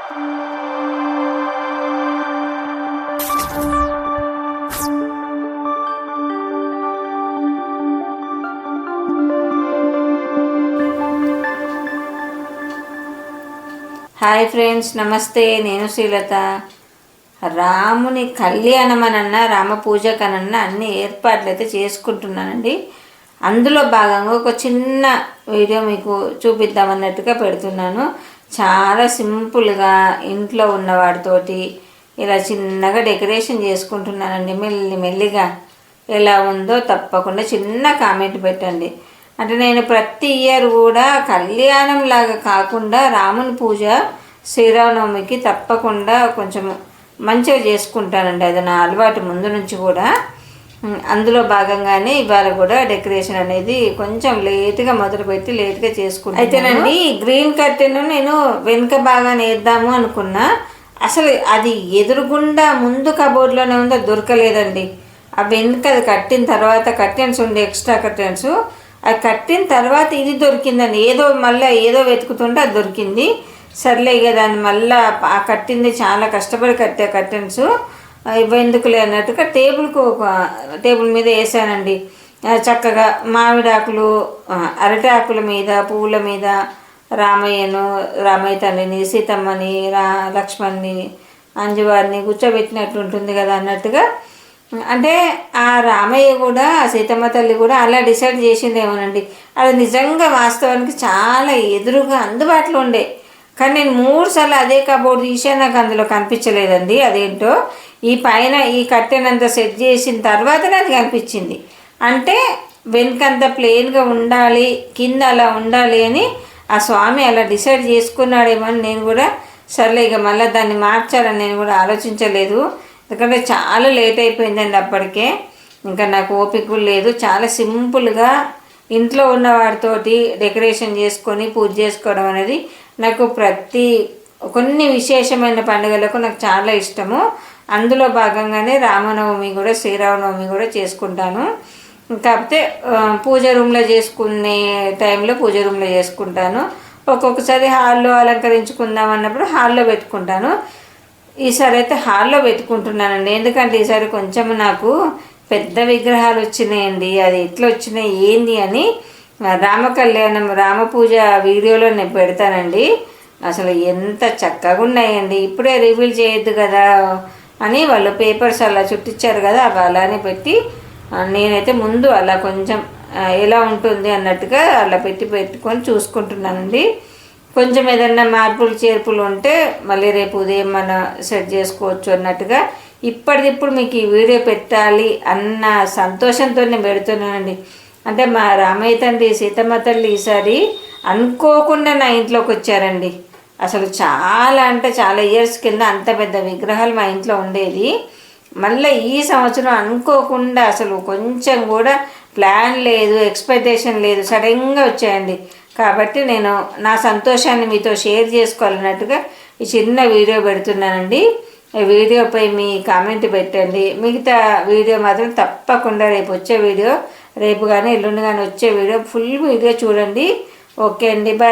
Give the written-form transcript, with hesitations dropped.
Hi friends, నమస్తే. నేను శ్రీలత. రాముని కళ్యాణం అనన్నా రామ పూజకనన్నా అన్ని ఏర్పాట్లు అయితే చేసుకుంటున్నానండి. అందులో భాగంగా ఒక చిన్న వీడియో మీకు చూపిద్దామన్నట్టుగా పెడుతున్నాను. చాలా సింపుల్గా ఇంట్లో ఉన్న వాటితోటి ఇలా చిన్నగా డెకరేషన్ చేసుకుంటున్నానండి. మెల్లిగా ఎలా ఉందో తప్పకుండా చిన్న కామెంట్ పెట్టండి. అంటే నేను ప్రతి ఇయర్ కూడా కళ్యాణం లాగా కాకుండా రాముని పూజ శ్రీరామనవమికి తప్పకుండా కొంచెం మంచిగా చేసుకుంటానండి. అది నా అలవాటు ముందు నుంచి కూడా. అందులో భాగంగానే ఇవాళ కూడా డెకరేషన్ అనేది కొంచెం లేట్గా మొదలుపెట్టి లేట్గా చేసుకుంటాను. అయితేనండి గ్రీన్ కర్టెన్ నేను వెనుక బాగా వేద్దాము అనుకున్నా. అసలు అది ఎదురుగుండా ముందు కబోర్డ్లోనే ఉందో దొరకలేదండి. ఆ వెనుక అది కట్టిన తర్వాత కర్టెన్స్ ఉండే ఎక్స్ట్రా కర్టెన్స్ అది కట్టిన తర్వాత ఇది దొరికిందండి. ఏదో వెతుకుతుంటే అది దొరికింది. సర్లే ఇక దాన్ని మళ్ళీ ఆ కట్టింది చాలా కష్టపడి కట్టే కర్టెన్స్ ఇవ్వెందుకులే అన్నట్టుగా టేబుల్ మీద వేసానండి. చక్కగా మామిడాకులు, అరటాకుల మీద, పువ్వుల మీద రామయ్య తండ్రిని, సీతమ్మని, లక్ష్మణ్ని, అంజువారిని కూర్చోబెట్టినట్టు ఉంటుంది కదా అన్నట్టుగా. అంటే ఆ రామయ్య కూడా సీతమ్మ తల్లి కూడా అలా డిసైడ్ చేసిందేమోనండి. అది నిజంగా వాస్తవానికి చాలా ఎదురుగా అందుబాటులో ఉండే. కానీ నేను 3 సార్లు అదే కబోర్డ్ తీసా, నాకు అందులో కనిపించలేదండి. అదేంటో ఈ పైన ఈ కర్టెన్ అంతా సెట్ చేసిన తర్వాతనే అది కనిపించింది. అంటే వెనుకంతా ప్లెయిన్గా ఉండాలి, కింద అలా ఉండాలి అని ఆ స్వామి అలా డిసైడ్ చేసుకున్నాడేమో అని నేను కూడా సర్లే ఇక మళ్ళీ దాన్ని మార్చాలని నేను కూడా ఆలోచించలేదు. ఎందుకంటే చాలా లేట్ అయిపోయిందండి అప్పటికే. ఇంకా నాకు ఓపిక లేదు. చాలా సింపుల్గా ఇంట్లో ఉన్న వాటితోటి డెకరేషన్ చేసుకొని పూజ చేసుకోవడం అనేది నాకు కొన్ని విశేషమైన పండుగలకు నాకు చాలా ఇష్టము. అందులో భాగంగానే రామనవమి కూడా శ్రీరామనవమి కూడా చేసుకుంటాను. కాకపోతే పూజ రూమ్లో చేసుకునే టైంలో పూజ రూమ్లో చేసుకుంటాను. ఒక్కొక్కసారి హాల్లో అలంకరించుకుందాం అన్నప్పుడు హాల్లో పెట్టుకుంటాను. ఈసారి అయితే హాల్లో పెట్టుకుంటున్నానండి. ఎందుకంటే ఈసారి కొంచెం నాకు పెద్ద విగ్రహాలు వచ్చినాయండి. అది ఎట్లా వచ్చినాయి ఏంది అని రామ పూజ వీడియోలో నేను పెడతానండి. అసలు ఎంత చక్కగా ఉన్నాయండి. ఇప్పుడే రివీల్ చేయొద్దు కదా అని వాళ్ళు పేపర్స్ అలా చుట్టించారు కదా, అవి అలానే పెట్టి నేనైతే ముందు అలా కొంచెం ఎలా ఉంటుంది అన్నట్టుగా అలా పెట్టుకొని చూసుకుంటున్నానండి. కొంచెం ఏదన్నా మార్పులు చేర్పులు ఉంటే మళ్ళీ రేపు ఉదయం మనం సెట్ చేసుకోవచ్చు అన్నట్టుగా ఇప్పటికిప్పుడు మీకు ఈ వీడియో పెట్టాలి అన్న సంతోషంతో నేను పెడుతున్నానండి. అంటే మా రామయ్య తండ్రి, సీతమ్మ తల్లి ఈసారి అనుకోకుండా నా ఇంట్లోకి వచ్చారండి. అసలు చాలా అంటే చాలా ఇయర్స్ కింద అంత పెద్ద విగ్రహాలు మా ఇంట్లో ఉండేది. మళ్ళీ ఈ సంవత్సరం అనుకోకుండా అసలు కొంచెం కూడా ప్లాన్ లేదు, ఎక్స్పెక్టేషన్ లేదు, సడన్గా వచ్చాయండి. కాబట్టి నేను నా సంతోషాన్ని మీతో షేర్ చేసుకోవాలన్నట్టుగా ఈ చిన్న వీడియో పెడుతున్నానండి. ఈ వీడియోపై మీ కామెంట్ పెట్టండి. మిగతా వీడియో మాత్రం తప్పకుండా రేపు కానీ ఎల్లుండి కానీ వచ్చే వీడియో ఫుల్ వీడియో చూడండి. ఓకే అండి, బాయ్.